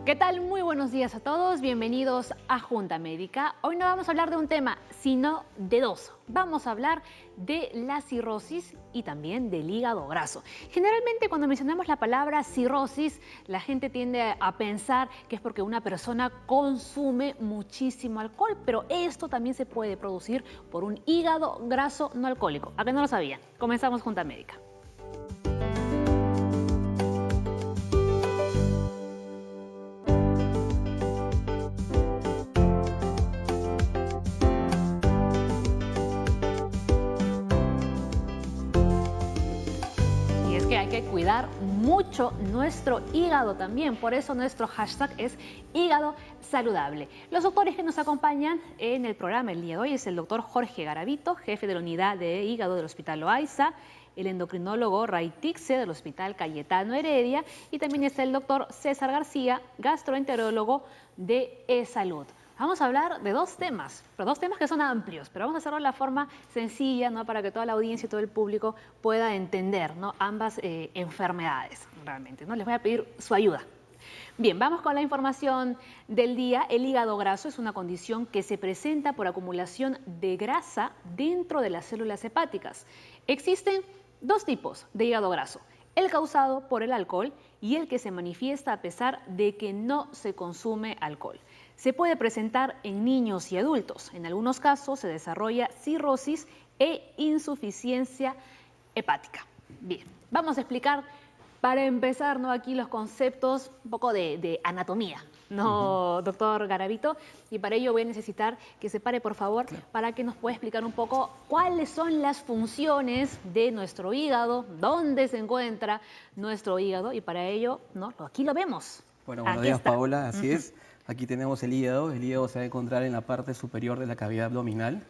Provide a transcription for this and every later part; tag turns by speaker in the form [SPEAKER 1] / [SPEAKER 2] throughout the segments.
[SPEAKER 1] ¿Qué tal? Muy buenos días a todos, bienvenidos a Junta Médica. Hoy no vamos a hablar de un tema, sino de dos. Vamos a hablar de la cirrosis y también del hígado graso. Generalmente cuando mencionamos la palabra cirrosis, la gente tiende a pensar que es porque una persona consume muchísimo alcohol, pero esto también se puede producir por un hígado graso no alcohólico. ¿A qué no lo sabían? Comenzamos Junta Médica. Que hay que cuidar mucho nuestro hígado también, por eso nuestro hashtag es hígado saludable. Los doctores que nos acompañan en el programa el día de hoy es el doctor Jorge Garavito, jefe de la unidad de hígado del Hospital Loaiza, el endocrinólogo Ray Tixe del Hospital Cayetano Heredia y también está el doctor César García, gastroenterólogo de eSalud. Vamos a hablar de dos temas que son amplios, pero vamos a hacerlo de la forma sencilla, ¿no? Para que toda la audiencia y todo el público pueda entender, ¿no? Ambas enfermedades realmente, ¿no? Les voy a pedir su ayuda. Bien, vamos con la información del día. El hígado graso es una condición que se presenta por acumulación de grasa dentro de las células hepáticas. Existen dos tipos de hígado graso: el causado por el alcohol y el que se manifiesta a pesar de que no se consume alcohol. Se puede presentar en niños y adultos. En algunos casos se desarrolla cirrosis e insuficiencia hepática. Bien, vamos a explicar para empezar, ¿no? Aquí los conceptos, un poco de anatomía, ¿no, doctor Garavito? Y para ello voy a necesitar que se pare, por favor, para que nos pueda explicar un poco cuáles son las funciones de nuestro hígado, dónde se encuentra nuestro hígado, y para ello, ¿no? Aquí lo vemos.
[SPEAKER 2] Bueno, buenos días, Paola, así es. Aquí tenemos el hígado se va a encontrar en la parte superior de la cavidad abdominal.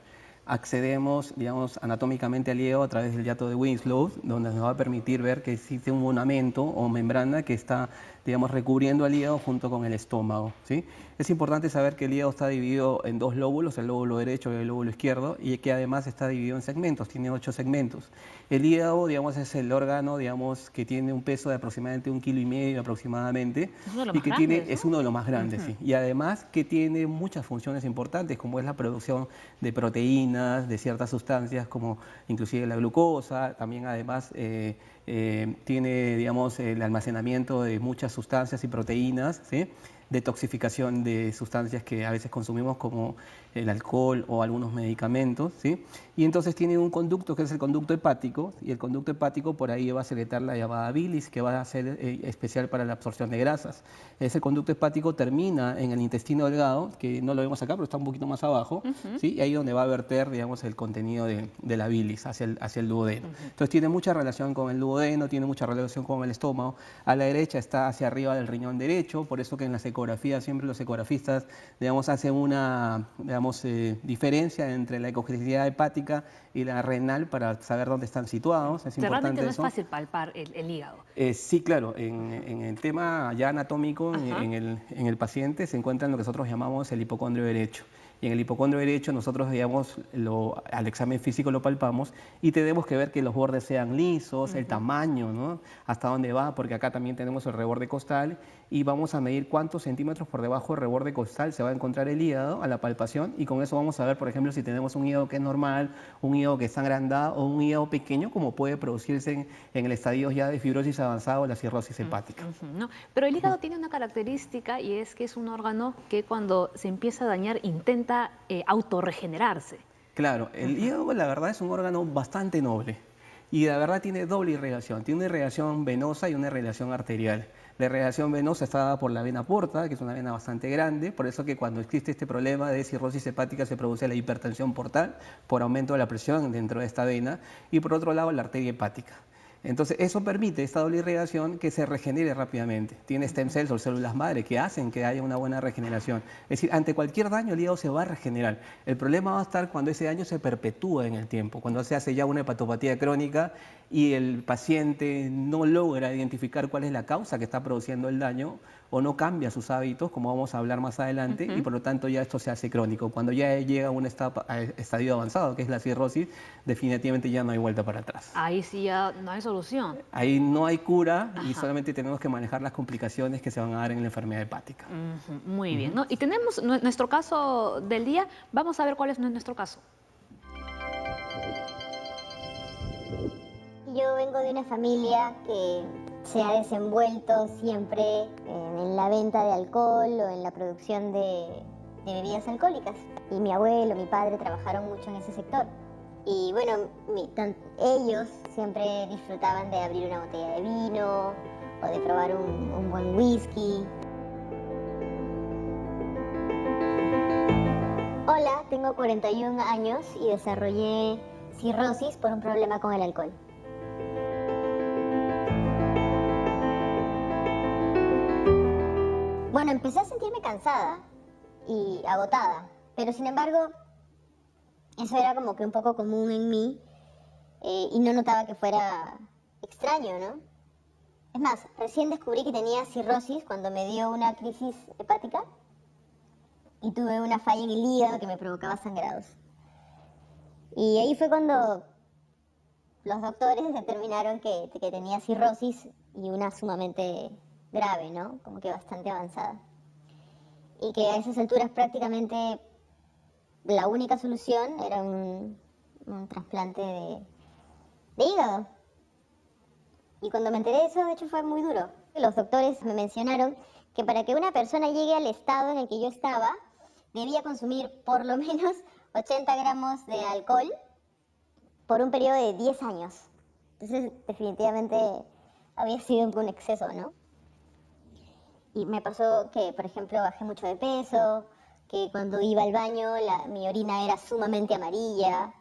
[SPEAKER 2] Accedemos, digamos, anatómicamente al hígado a través del hiato de Winslow, donde nos va a permitir ver que existe un monamento o membrana que está, digamos, recubriendo al hígado junto con el estómago, ¿sí? Es importante saber que el hígado está dividido en dos lóbulos, el lóbulo derecho y el lóbulo izquierdo, y que además está dividido en segmentos, tiene 8 segmentos. El hígado, digamos, es el órgano, digamos, que tiene un peso de aproximadamente 1,5 kilos aproximadamente.
[SPEAKER 1] Es uno de los
[SPEAKER 2] Y
[SPEAKER 1] más
[SPEAKER 2] que
[SPEAKER 1] grandes, ¿no?
[SPEAKER 2] es uno de los más grandes, sí. Y además que tiene muchas funciones importantes, como es la producción de proteínas, de ciertas sustancias, como inclusive la glucosa. También además tiene, digamos, el almacenamiento de muchas sustancias y proteínas, ¿sí? Detoxificación de sustancias que a veces consumimos, como el alcohol o algunos medicamentos, ¿sí? Y entonces tiene un conducto que es el conducto hepático, y el conducto hepático por ahí va a secretar la llamada bilis, que va a ser especial para la absorción de grasas. Ese conducto hepático termina en el intestino delgado, que no lo vemos acá, pero está un poquito más abajo, ¿sí? Y ahí donde va a verter, digamos, el contenido de la bilis hacia el duodeno. Entonces tiene mucha relación con el duodeno, tiene mucha relación con el estómago. A la derecha está hacia arriba del riñón derecho, por eso que en las ecografías siempre los ecografistas, digamos, hacen una, digamos, diferencia entre la ecogenicidad hepática y la renal para saber dónde están situados. Es importante
[SPEAKER 1] Realmente no es
[SPEAKER 2] eso.
[SPEAKER 1] fácil palpar el hígado.
[SPEAKER 2] Sí, claro, en el tema ya anatómico, en el paciente se encuentra en lo que nosotros llamamos el hipocondrio derecho. Y en el hipocondrio derecho nosotros, digamos, al examen físico lo palpamos y tenemos que ver que los bordes sean lisos, el tamaño, ¿no? Hasta dónde va, porque acá también tenemos el reborde costal y vamos a medir cuántos centímetros por debajo del reborde costal se va a encontrar el hígado a la palpación, y con eso vamos a ver, por ejemplo, si tenemos un hígado que es normal, un hígado que está agrandado o un hígado pequeño, como puede producirse en el estadio ya de fibrosis avanzada o la cirrosis hepática.
[SPEAKER 1] ¿No? Pero el hígado tiene una característica, y es que es un órgano que cuando se empieza a dañar intenta autorregenerarse.
[SPEAKER 2] Claro, el hígado la verdad es un órgano bastante noble y la verdad tiene doble irrigación, tiene una irrigación venosa y una irrigación arterial. La irrigación venosa está dada por la vena porta, que es una vena bastante grande, por eso que cuando existe este problema de cirrosis hepática se produce la hipertensión portal por aumento de la presión dentro de esta vena, y por otro lado la arteria hepática. Entonces, eso permite, esta doble irrigación, que se regenere rápidamente. Tiene stem cells o células madre que hacen que haya una buena regeneración. Es decir, ante cualquier daño el hígado se va a regenerar. El problema va a estar cuando ese daño se perpetúa en el tiempo, cuando se hace ya una hepatopatía crónica y el paciente no logra identificar cuál es la causa que está produciendo el daño o no cambia sus hábitos, como vamos a hablar más adelante, y por lo tanto ya esto se hace crónico. Cuando ya llega a un estadio avanzado, que es la cirrosis, definitivamente ya no hay vuelta para atrás.
[SPEAKER 1] Ahí sí ya no hay solución solución.
[SPEAKER 2] Ahí no hay cura y
[SPEAKER 1] Ajá.
[SPEAKER 2] solamente tenemos que manejar las complicaciones que se van a dar en la enfermedad hepática.
[SPEAKER 1] Muy bien, ¿no? Y tenemos nuestro caso del día. Vamos a ver cuál es nuestro caso.
[SPEAKER 3] Yo vengo de una familia que se ha desenvuelto siempre en la venta de alcohol o en la producción de bebidas alcohólicas. Y mi abuelo, mi padre trabajaron mucho en ese sector. Y bueno, ellos siempre disfrutaban de abrir una botella de vino o de probar un buen whisky. Hola, tengo 41 años y desarrollé cirrosis por un problema con el alcohol. Bueno, empecé a sentirme cansada y agotada, pero sin embargo, eso era como que un poco común en mí y no notaba que fuera extraño, ¿no? Es más, recién descubrí que tenía cirrosis cuando me dio una crisis hepática y tuve una falla en el hígado que me provocaba sangrados. Y ahí fue cuando los doctores determinaron que tenía cirrosis y una sumamente grave, ¿no? Como que bastante avanzada. Y que a esas alturas prácticamente la única solución era un trasplante de hígado. Y cuando me enteré de eso, de hecho fue muy duro. Los doctores me mencionaron que para que una persona llegue al estado en el que yo estaba, debía consumir por lo menos 80 gramos de alcohol por un periodo de 10 años. Entonces, definitivamente había sido un exceso, ¿no? Y me pasó que, por ejemplo, bajé mucho de peso, que cuando iba al baño mi orina era sumamente amarilla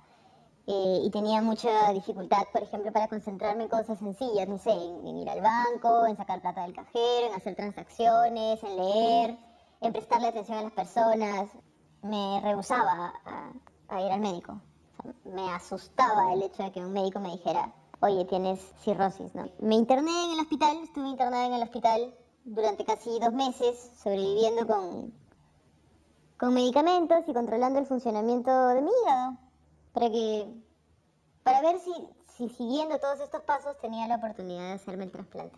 [SPEAKER 3] y tenía mucha dificultad, por ejemplo, para concentrarme en cosas sencillas, no sé, en ir al banco, en sacar plata del cajero, en hacer transacciones, en leer, en prestarle atención a las personas. Me rehusaba a ir al médico. O sea, me asustaba el hecho de que un médico me dijera, oye, tienes cirrosis, ¿no? Me interné en el hospital, estuve internada en el hospital durante casi 2 meses, sobreviviendo con medicamentos y controlando el funcionamiento de mi hígado, para ver si siguiendo todos estos pasos tenía la oportunidad de hacerme el trasplante.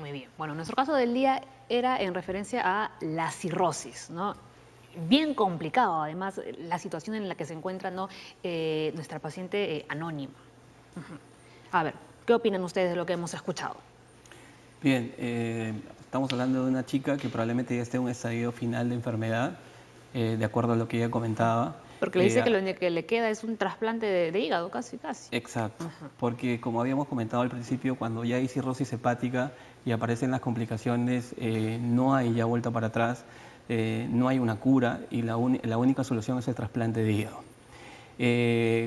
[SPEAKER 1] Muy bien. Bueno, nuestro caso del día era en referencia a la cirrosis, ¿no? Bien complicado, además, la situación en la que se encuentra, ¿no? Nuestra paciente anónima. A ver, ¿qué opinan ustedes de lo que hemos escuchado?
[SPEAKER 2] Bien, estamos hablando de una chica que probablemente ya esté en un estadio final de enfermedad, de acuerdo a lo que ella comentaba.
[SPEAKER 1] Porque le dice que lo que le queda es un trasplante de hígado, casi.
[SPEAKER 2] Exacto,
[SPEAKER 1] Ajá.
[SPEAKER 2] porque como habíamos comentado al principio, cuando ya hay cirrosis hepática y aparecen las complicaciones, no hay ya vuelta para atrás, no hay una cura y la única solución es el trasplante de hígado.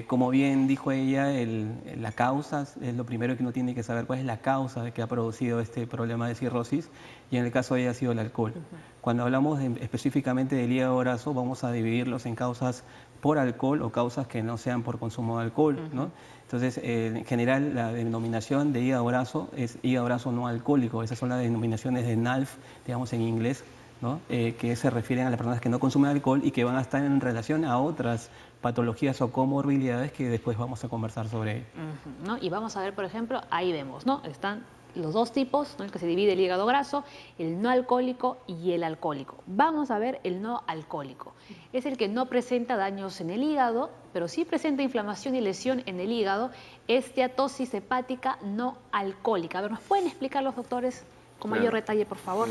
[SPEAKER 2] Como bien dijo ella, la causa es lo primero que uno tiene que saber, cuál es la causa de que ha producido este problema de cirrosis, y en el caso de ella ha sido el alcohol. Cuando hablamos específicamente del hígado graso, vamos a dividirlos en causas por alcohol o causas que no sean por consumo de alcohol, ¿no? Entonces, en general, la denominación de hígado graso es hígado graso no alcohólico. Esas son las denominaciones de NALF, digamos en inglés, ¿no? Que se refieren a las personas que no consumen alcohol y que van a estar en relación a otras patologías o comorbilidades que después vamos a conversar sobre ello.
[SPEAKER 1] ¿No? Y vamos a ver, por ejemplo, ahí vemos, ¿no? Están los dos tipos, ¿no? El que se divide el hígado graso, el no alcohólico y el alcohólico. Vamos a ver el no alcohólico. Es el que no presenta daños en el hígado, pero sí presenta inflamación y lesión en el hígado, esteatosis hepática no alcohólica. A ver, ¿nos pueden explicar los doctores con mayor detalle, por favor?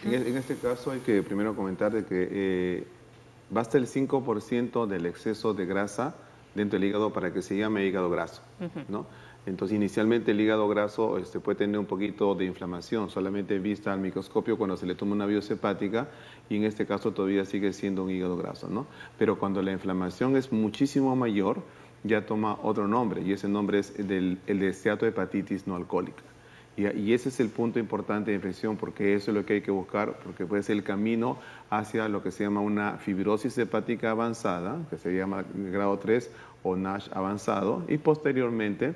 [SPEAKER 4] En este caso hay que primero comentar de que basta el 5% del exceso de grasa dentro del hígado para que se llame hígado graso, ¿no? Entonces, inicialmente el hígado graso puede tener un poquito de inflamación, solamente vista al microscopio cuando se le toma una biopsia hepática, y en este caso todavía sigue siendo un hígado graso, ¿no? Pero cuando la inflamación es muchísimo mayor, ya toma otro nombre, y ese nombre es el de esteatohepatitis no alcohólica. Y ese es el punto importante de infección, porque eso es lo que hay que buscar, porque puede ser el camino hacia lo que se llama una fibrosis hepática avanzada, que se llama grado 3 o NASH avanzado, y posteriormente,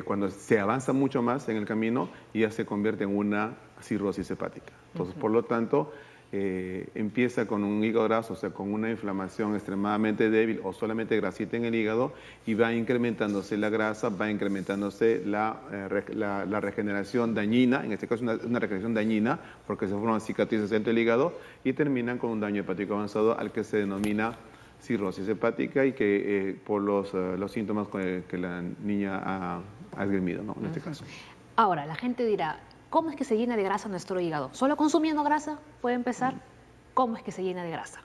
[SPEAKER 4] cuando se avanza mucho más en el camino, ya se convierte en una cirrosis hepática. Entonces, por lo tanto, empieza con un hígado graso, o sea, con una inflamación extremadamente débil o solamente grasita en el hígado, y va incrementándose la grasa, va incrementándose la regeneración dañina, en este caso una regeneración dañina, porque se forman cicatrices dentro del hígado, y terminan con un daño hepático avanzado al que se denomina cirrosis hepática, y que por los síntomas que la niña ha esgrimido, ¿no? En este caso.
[SPEAKER 1] Ahora, la gente dirá, ¿cómo es que se llena de grasa nuestro hígado? ¿Solo consumiendo grasa puede empezar? ¿Cómo es que se llena de grasa?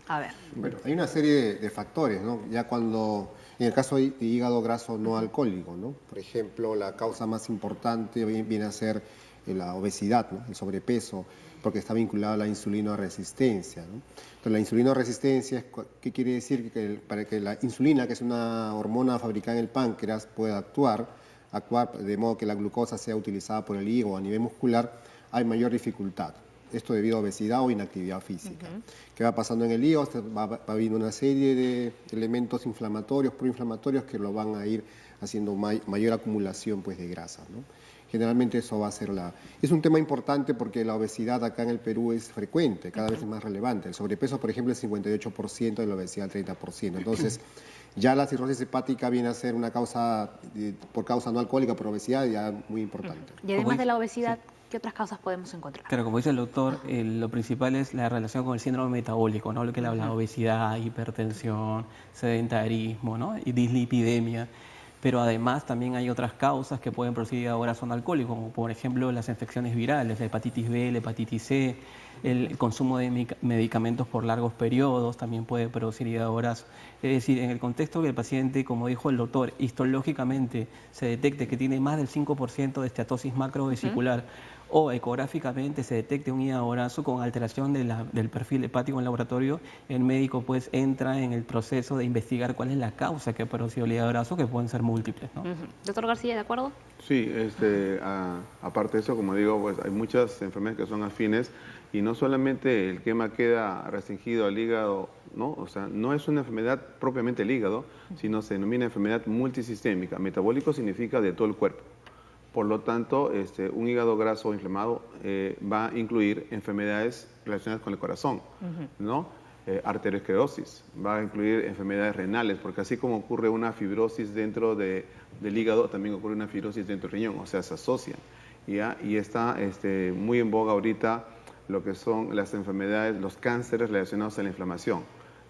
[SPEAKER 1] A ver.
[SPEAKER 5] Bueno, hay una serie de factores, ¿no? Ya cuando, en el caso de hígado graso no alcohólico, ¿no? Por ejemplo, la causa más importante viene a ser la obesidad, ¿no? El sobrepeso, porque está vinculada a la insulinoresistencia, ¿no? Entonces, la insulinoresistencia, ¿qué quiere decir? Que para que la insulina, que es una hormona fabricada en el páncreas, pueda actuar de modo que la glucosa sea utilizada por el hígado a nivel muscular, hay mayor dificultad. Esto debido a obesidad o inactividad física. ¿Qué va pasando en el hígado? Va habiendo una serie de elementos inflamatorios, proinflamatorios, que lo van a ir haciendo mayor acumulación, pues, de grasa, ¿no? Generalmente eso va a ser Es un tema importante porque la obesidad acá en el Perú es frecuente, cada vez es más relevante. El sobrepeso, por ejemplo, es 58%, y la obesidad el 30%. Entonces, ya la cirrosis hepática viene a ser una causa, por causa no alcohólica, por obesidad, ya muy importante.
[SPEAKER 1] Y además de la obesidad, ¿qué otras causas podemos encontrar?
[SPEAKER 2] Claro, como dice el doctor, lo principal es la relación con el síndrome metabólico, ¿no? Lo que él habla, obesidad, hipertensión, sedentarismo, ¿no? Y dislipidemia. Pero además también hay otras causas que pueden producir hígado graso no alcohólico, como por ejemplo las infecciones virales, la hepatitis B, la hepatitis C, el consumo de medicamentos por largos periodos también puede producir hígado graso. Es decir, en el contexto que el paciente, como dijo el doctor, histológicamente se detecte que tiene más del 5% de esteatosis macrovesicular, o ecográficamente se detecte un hígado graso con alteración del perfil hepático en laboratorio, el médico pues entra en el proceso de investigar cuál es la causa que ha producido el hígado graso, que pueden ser múltiples, ¿no?
[SPEAKER 1] Doctor García, ¿de acuerdo?
[SPEAKER 4] Sí, aparte de eso, como digo, pues hay muchas enfermedades que son afines, y no solamente el quema queda restringido al hígado, ¿no? O sea, no es una enfermedad propiamente el hígado, sino se denomina enfermedad multisistémica. Metabólico significa de todo el cuerpo. Por lo tanto, un hígado graso inflamado va a incluir enfermedades relacionadas con el corazón, ¿no? Arteriosclerosis, va a incluir enfermedades renales, porque así como ocurre una fibrosis dentro del hígado, también ocurre una fibrosis dentro del riñón, o sea, se asocian, ¿ya? Y está muy en boga ahorita lo que son las enfermedades, los cánceres relacionados a la inflamación.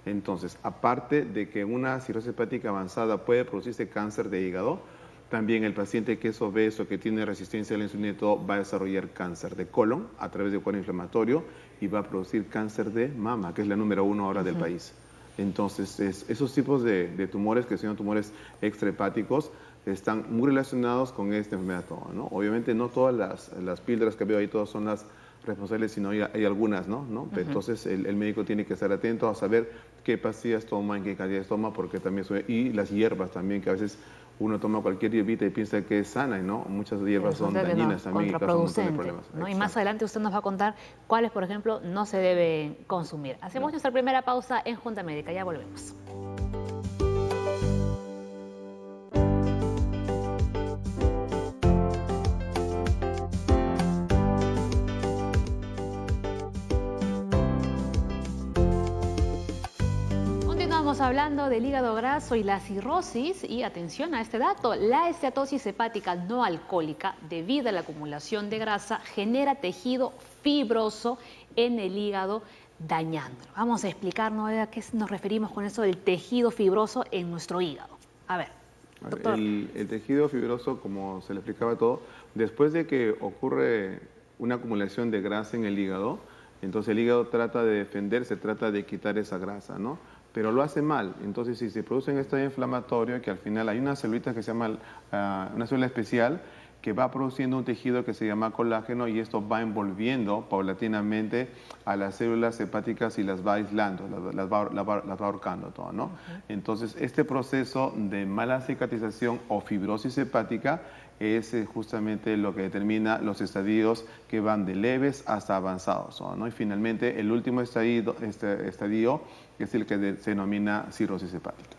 [SPEAKER 4] Entonces, aparte de que una cirrosis hepática avanzada puede producirse cáncer de hígado, también el paciente que es obeso, que tiene resistencia a la insulina y todo, va a desarrollar cáncer de colon a través del cuadro inflamatorio, y va a producir cáncer de mama, que es la número 1 ahora del país. Entonces, esos tipos de tumores, que son tumores extrahepáticos, están muy relacionados con esta enfermedad, ¿no? Obviamente no todas las píldoras que veo ahí, todas son las responsables, sino hay algunas, ¿no? Entonces el médico tiene que estar atento a saber qué pastillas toma, en qué cantidades toma, porque también y las hierbas también, que a veces uno toma cualquier hierbita y piensa que es sana, ¿no? Muchas hierbas son dañinas también y causan un montón de problemas.
[SPEAKER 1] ¿No? Y más adelante usted nos va a contar cuáles, por ejemplo, no se deben consumir. Hacemos nuestra primera pausa en Junta Médica, ya volvemos. Estamos hablando del hígado graso y la cirrosis, y atención a este dato, la esteatosis hepática no alcohólica, debido a la acumulación de grasa, genera tejido fibroso en el hígado, dañándolo. Vamos a explicarnos a qué nos referimos con eso del tejido fibroso en nuestro hígado. A ver, doctor.
[SPEAKER 4] El tejido fibroso, como se le explicaba todo, después de que ocurre una acumulación de grasa en el hígado, entonces el hígado trata de defenderse, trata de quitar esa grasa, ¿no? Pero lo hace mal. Entonces, si se produce un estado inflamatorio, que al final hay una célula que se llama, una célula especial, que va produciendo un tejido que se llama colágeno, y esto va envolviendo paulatinamente a las células hepáticas y las va aislando, las va ahorcando todo, ¿no? Entonces, este proceso de mala cicatrización o fibrosis hepática es justamente lo que determina los estadios que van de leves hasta avanzados, ¿no? Y finalmente, el último estadio es el que se denomina cirrosis hepática.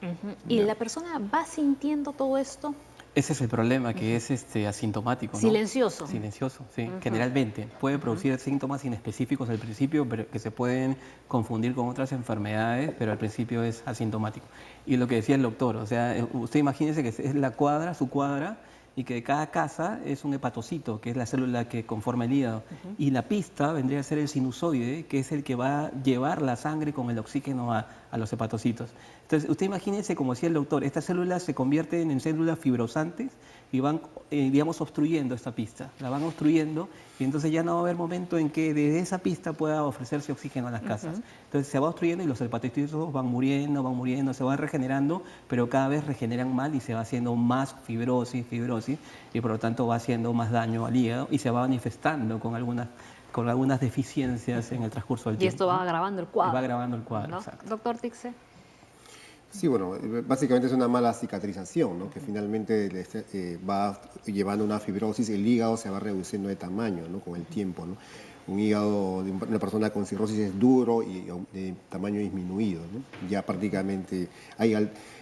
[SPEAKER 1] ¿Y la persona va sintiendo todo esto?
[SPEAKER 2] Ese es el problema, que es asintomático, ¿no?
[SPEAKER 1] Silencioso.
[SPEAKER 2] Silencioso, sí. Generalmente puede producir síntomas inespecíficos al principio, pero que se pueden confundir con otras enfermedades, pero al principio es asintomático. Y lo que decía el doctor, o sea, usted imagínese que es la cuadra, su cuadra, y que cada casa es un hepatocito, que es la célula que conforma el hígado. Y la pista vendría a ser el sinusoide, que es el que va a llevar la sangre con el oxígeno a los hepatocitos. Entonces, usted imagínese, como decía el doctor, estas células se convierten en células fibrosantes y van, digamos, obstruyendo esta pista. La van obstruyendo y entonces ya no va a haber momento en que desde esa pista pueda ofrecerse oxígeno a las casas. Entonces se va obstruyendo y los hepatocitos van muriendo, se van regenerando, pero cada vez regeneran mal y se va haciendo más fibrosis, y por lo tanto va haciendo más daño al hígado y se va manifestando con algunas deficiencias en el transcurso del tiempo.
[SPEAKER 1] Y esto va agravando el cuadro.
[SPEAKER 2] Va agravando el cuadro,
[SPEAKER 1] ¿No?
[SPEAKER 2] exacto.
[SPEAKER 1] Doctor Tixe.
[SPEAKER 5] Sí, bueno, básicamente es una mala cicatrización, ¿no? Que finalmente va llevando una fibrosis, el hígado se va reduciendo de tamaño, ¿no? Con el tiempo, ¿no? Un hígado de una persona con cirrosis es duro y de tamaño disminuido, ¿no? Ya prácticamente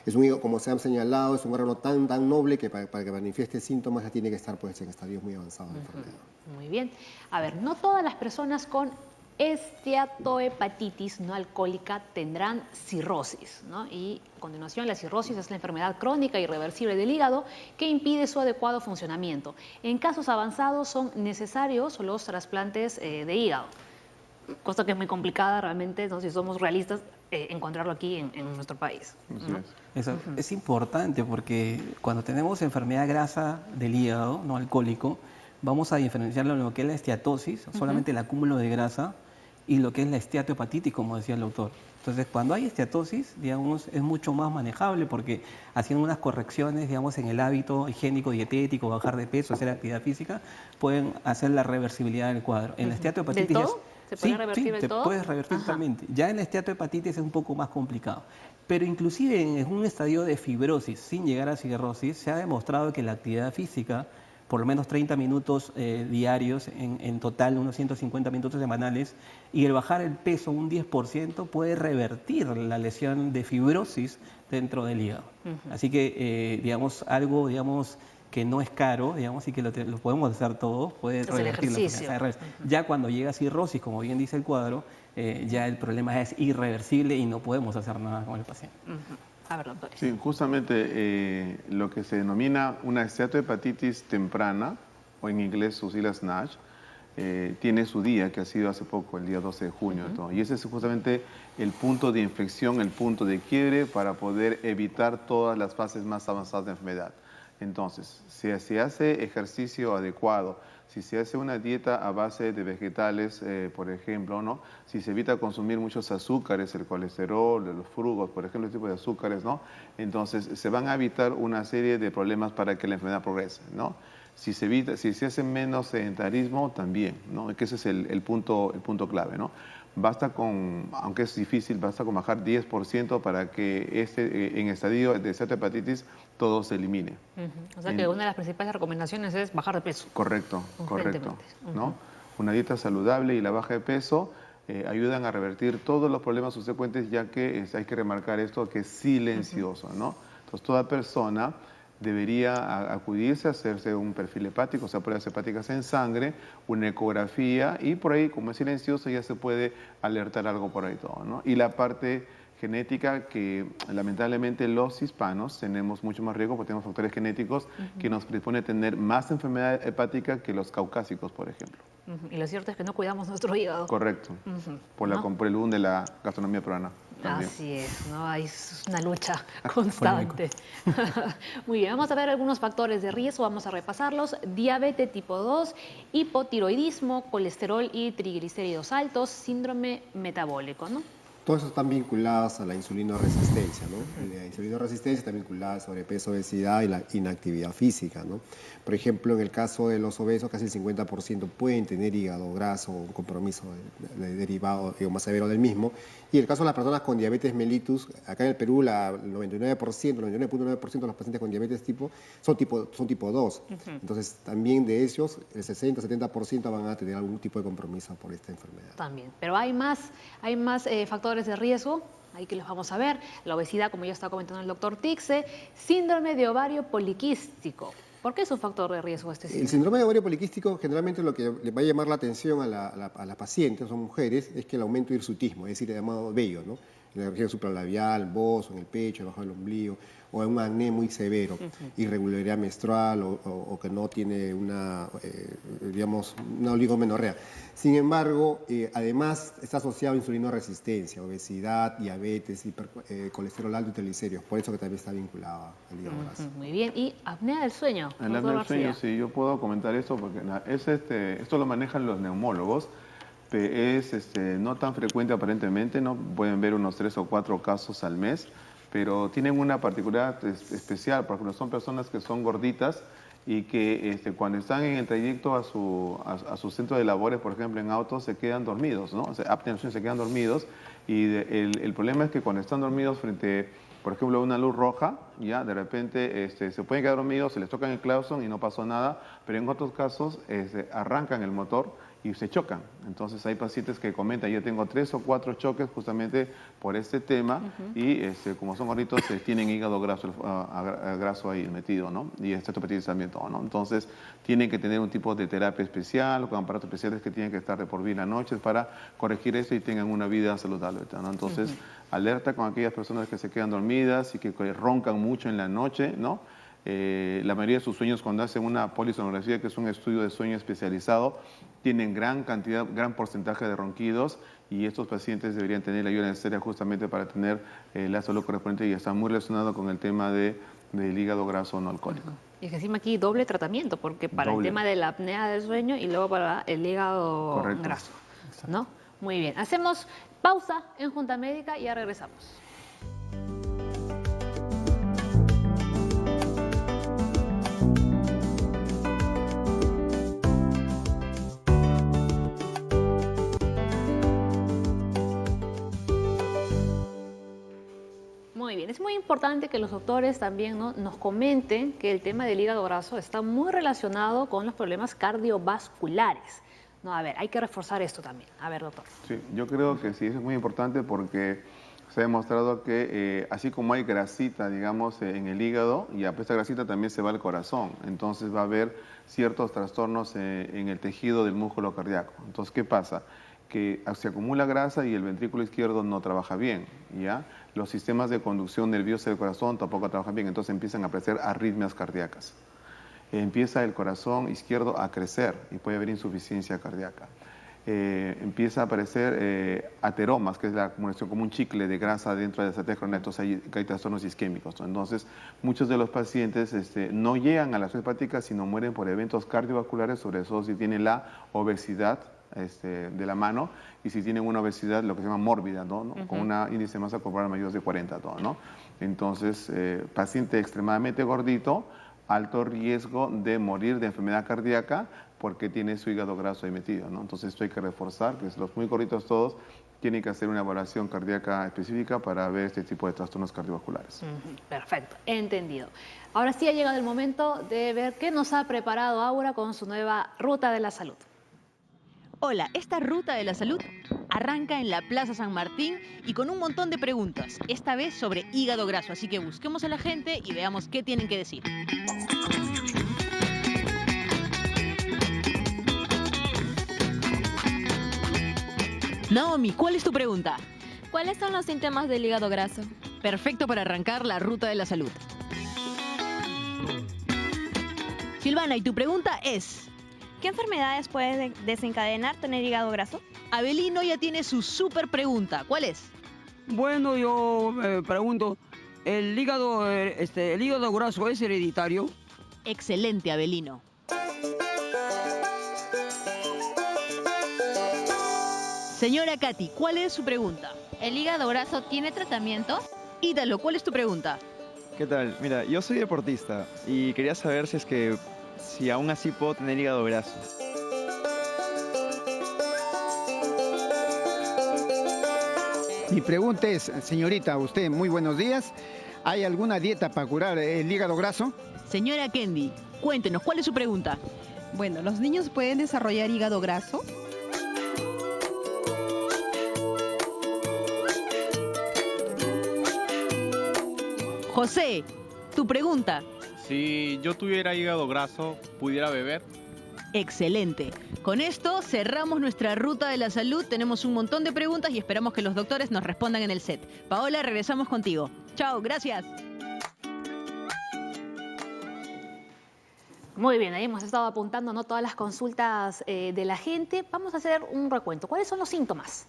[SPEAKER 5] es un hígado, como se ha señalado, es un órgano tan noble que para que manifieste síntomas ya tiene que estar pues en estadios muy avanzados de enfermedad.
[SPEAKER 1] Muy bien. A ver, no todas las personas con esteatohepatitis no alcohólica tendrán cirrosis, ¿no? Y a continuación, la cirrosis es la enfermedad crónica irreversible del hígado que impide su adecuado funcionamiento. En casos avanzados son necesarios los trasplantes de hígado, cosa que es muy complicada realmente, ¿no? Si somos realistas, encontrarlo aquí en nuestro país, ¿no?
[SPEAKER 2] Eso es importante porque cuando tenemos enfermedad grasa del hígado no alcohólico, vamos a diferenciarlo en lo que es la esteatosis, solamente el acúmulo de grasa, y lo que es la esteatohepatitis, como decía el doctor. Entonces, cuando hay esteatosis, digamos, es mucho más manejable porque haciendo unas correcciones, digamos, en el hábito higiénico, dietético, bajar de peso, hacer actividad física, pueden hacer la reversibilidad del cuadro. En la esteatohepatitis
[SPEAKER 1] ¿Del todo? ¿Se puede revertir del
[SPEAKER 2] te
[SPEAKER 1] todo?
[SPEAKER 2] puedes revertir totalmente. Ya en la esteatohepatitis es un poco más complicado. Pero inclusive en un estadio de fibrosis, sin llegar a cirrosis, se ha demostrado que la actividad física, por lo menos 30 minutos diarios, en total unos 150 minutos semanales, y el bajar el peso un 10% puede revertir la lesión de fibrosis dentro del hígado. Así que, digamos, algo, digamos, que no es caro, digamos, y que lo podemos hacer todos, puede revertir la enfermedad. Ya cuando llega a cirrosis, como bien dice el cuadro, ya el problema es irreversible y no podemos hacer nada con el paciente.
[SPEAKER 1] A ver, doctor.
[SPEAKER 4] Sí, justamente lo que se denomina una esteatohepatitis temprana, o en inglés sus siglas NASH, tiene su día, que ha sido hace poco, el día 12 de junio. Y ese es justamente el punto de inflexión, el punto de quiebre para poder evitar todas las fases más avanzadas de enfermedad. Entonces, si se hace ejercicio adecuado, si se hace una dieta a base de vegetales, por ejemplo, ¿no? Si se evita consumir muchos azúcares, el colesterol, los frugos, por ejemplo, este tipo de azúcares, ¿no? Entonces, se van a evitar una serie de problemas para que la enfermedad progrese, ¿no? Si se hace menos sedentarismo, también, ¿no? Que ese es el punto clave, ¿no? Basta con, aunque es difícil, basta con bajar 10% para que en estadio de esteatohepatitis todo se elimine.
[SPEAKER 1] O sea que una de las principales recomendaciones es bajar de peso.
[SPEAKER 4] Correcto. ¿No? Una dieta saludable y la baja de peso ayudan a revertir todos los problemas subsecuentes, ya que hay que remarcar esto, que es silencioso, ¿no? Entonces, toda persona debería acudirse a hacerse un perfil hepático, o sea, pruebas hepáticas en sangre, una ecografía, y por ahí, como es silencioso, ya se puede alertar algo por ahí todo, ¿no? Y la parte genética, que lamentablemente los hispanos tenemos mucho más riesgo porque tenemos factores genéticos que nos predispone a tener más enfermedad hepática que los caucásicos, por ejemplo.
[SPEAKER 1] Y lo cierto es que no cuidamos nuestro hígado.
[SPEAKER 4] Correcto, por el boom de la gastronomía peruana. También.
[SPEAKER 1] Así es, ¿no? Es una lucha constante. Muy bien, vamos a ver algunos factores de riesgo, vamos a repasarlos. Diabetes tipo 2, hipotiroidismo, colesterol y triglicéridos altos, síndrome metabólico, ¿no?
[SPEAKER 5] Todos esos están vinculados a la insulinoresistencia, ¿no? La insulinoresistencia está vinculada a sobrepeso, obesidad y la inactividad física, ¿no? Por ejemplo, en el caso de los obesos, casi el 50% pueden tener hígado graso o un compromiso derivado o más severo del mismo. Y en el caso de las personas con diabetes mellitus, acá en el Perú el 99.9% de los pacientes con diabetes son tipo 2. Entonces, también de ellos, el 60-70% van a tener algún tipo de compromiso por esta enfermedad.
[SPEAKER 1] También, pero hay más factores de riesgo. ahí que los vamos a ver. La obesidad, como ya está comentando el doctor Tixe, síndrome de ovario poliquístico. ¿Por qué es un factor de riesgo este síndrome?
[SPEAKER 5] El síndrome de ovario poliquístico, generalmente lo que le va a llamar la atención a la paciente, son mujeres, es que el aumento de hirsutismo, es decir, el llamado vello, ¿no? En la región supralabial, bozo, en el pecho, debajo del ombligo, o un acné muy severo, irregularidad menstrual o que no tiene una oligomenorrea. Sin embargo, además está asociado a insulinoresistencia, obesidad, diabetes, colesterol alto y triglicéridos, por eso que también está vinculado al hígado graso.
[SPEAKER 1] Muy bien, y apnea del sueño.
[SPEAKER 4] El apnea del sueño, sí, yo puedo comentar esto porque esto lo manejan los neumólogos. Es no tan frecuente aparentemente, ¿no? Pueden ver unos 3 o 4 casos al mes, pero tienen una particularidad especial, porque son personas que son gorditas y que cuando están en el trayecto a su centro de labores, por ejemplo en auto, se quedan dormidos, ¿no? O sea, apnea del sueño, se quedan dormidos, y el problema es que cuando están dormidos frente, por ejemplo, a una luz roja, ya de repente se pueden quedar dormidos, se les toca el claxon y no pasó nada, pero en otros casos arrancan el motor y se chocan. Entonces hay pacientes que comentan, yo tengo 3 o 4 choques justamente por este tema, y como son gorditos tienen hígado graso ahí metido, ¿no? Y estatohepatitis también todo, ¿no? Entonces tienen que tener un tipo de terapia especial, con aparatos especiales que tienen que estar de por vida en las noches para corregir eso y tengan una vida saludable, ¿no? Entonces alerta con aquellas personas que se quedan dormidas y que roncan mucho en la noche, ¿no? La mayoría de sus sueños, cuando hacen una polisonografía, que es un estudio de sueño especializado, tienen gran porcentaje de ronquidos, y estos pacientes deberían tener la ayuda necesaria justamente para tener la salud correspondiente, y está muy relacionado con el tema del hígado graso no alcohólico.
[SPEAKER 1] Y es que encima aquí doble tratamiento, porque para el tema de la apnea del sueño y luego para el hígado graso, ¿no? Muy bien, hacemos pausa en Junta Médica y ya regresamos. Muy bien, es muy importante que los doctores también, ¿no?, nos comenten que el tema del hígado graso está muy relacionado con los problemas cardiovasculares. No, a ver, hay que reforzar esto también. A ver, doctor.
[SPEAKER 4] Sí, yo creo que sí, eso es muy importante porque se ha demostrado que así como hay grasita, digamos, en el hígado, y a esta grasita también se va al corazón. Entonces va a haber ciertos trastornos en el tejido del músculo cardíaco. Entonces, ¿qué pasa? Que se acumula grasa y el ventrículo izquierdo no trabaja bien, ¿ya? Los sistemas de conducción nerviosa del corazón tampoco trabajan bien, entonces empiezan a aparecer arritmias cardíacas. Empieza el corazón izquierdo a crecer y puede haber insuficiencia cardíaca. Empieza a aparecer ateromas, que es la acumulación como un chicle de grasa dentro de las arterias coronarias. Entonces hay trastornos isquémicos, ¿no? Entonces muchos de los pacientes no llegan a las hepáticas, sino mueren por eventos cardiovasculares, sobre todo si tienen la obesidad de la mano, y si tienen una obesidad, lo que se llama mórbida, ¿no? Con una índice de masa corporal mayor de 40, ¿no? Entonces, paciente extremadamente gordito, alto riesgo de morir de enfermedad cardíaca porque tiene su hígado graso ahí metido, ¿no? Entonces esto hay que reforzar, que los muy gorditos todos tienen que hacer una evaluación cardíaca específica para ver este tipo de trastornos cardiovasculares.
[SPEAKER 1] Perfecto, entendido. Ahora sí ha llegado el momento de ver qué nos ha preparado Aura con su nueva Ruta de la Salud.
[SPEAKER 6] Hola, esta Ruta de la Salud arranca en la Plaza San Martín y con un montón de preguntas, esta vez sobre hígado graso, así que busquemos a la gente y veamos qué tienen que decir. Naomi, ¿cuál es tu pregunta?
[SPEAKER 7] ¿Cuáles son los síntomas del hígado graso?
[SPEAKER 6] Perfecto para arrancar la Ruta de la Salud. Silvana, y tu pregunta es...
[SPEAKER 7] ¿Qué enfermedades puede desencadenar tener hígado graso?
[SPEAKER 6] Abelino ya tiene su súper pregunta. ¿Cuál es?
[SPEAKER 8] Bueno, yo pregunto, ¿el hígado graso es hereditario?
[SPEAKER 6] Excelente, Abelino. Señora Katy, ¿cuál es su pregunta?
[SPEAKER 9] ¿El hígado graso tiene tratamiento?
[SPEAKER 6] Ídalo, ¿cuál es tu pregunta?
[SPEAKER 10] ¿Qué tal? Mira, yo soy deportista y quería saber si aún así puedo tener hígado graso.
[SPEAKER 11] Mi pregunta es, señorita, usted, muy buenos días. ¿Hay alguna dieta para curar el hígado graso?
[SPEAKER 6] Señora Kendi, cuéntenos, ¿cuál es su pregunta?
[SPEAKER 12] Bueno, ¿los niños pueden desarrollar hígado graso?
[SPEAKER 6] José, tu pregunta.
[SPEAKER 13] Si yo tuviera hígado graso, ¿pudiera beber?
[SPEAKER 6] Excelente. Con esto cerramos nuestra ruta de la salud. Tenemos un montón de preguntas y esperamos que los doctores nos respondan en el set. Paola, regresamos contigo. Chao, gracias.
[SPEAKER 1] Muy bien, ahí hemos estado apuntando, ¿no?, todas las consultas de la gente. Vamos a hacer un recuento. ¿Cuáles son los síntomas?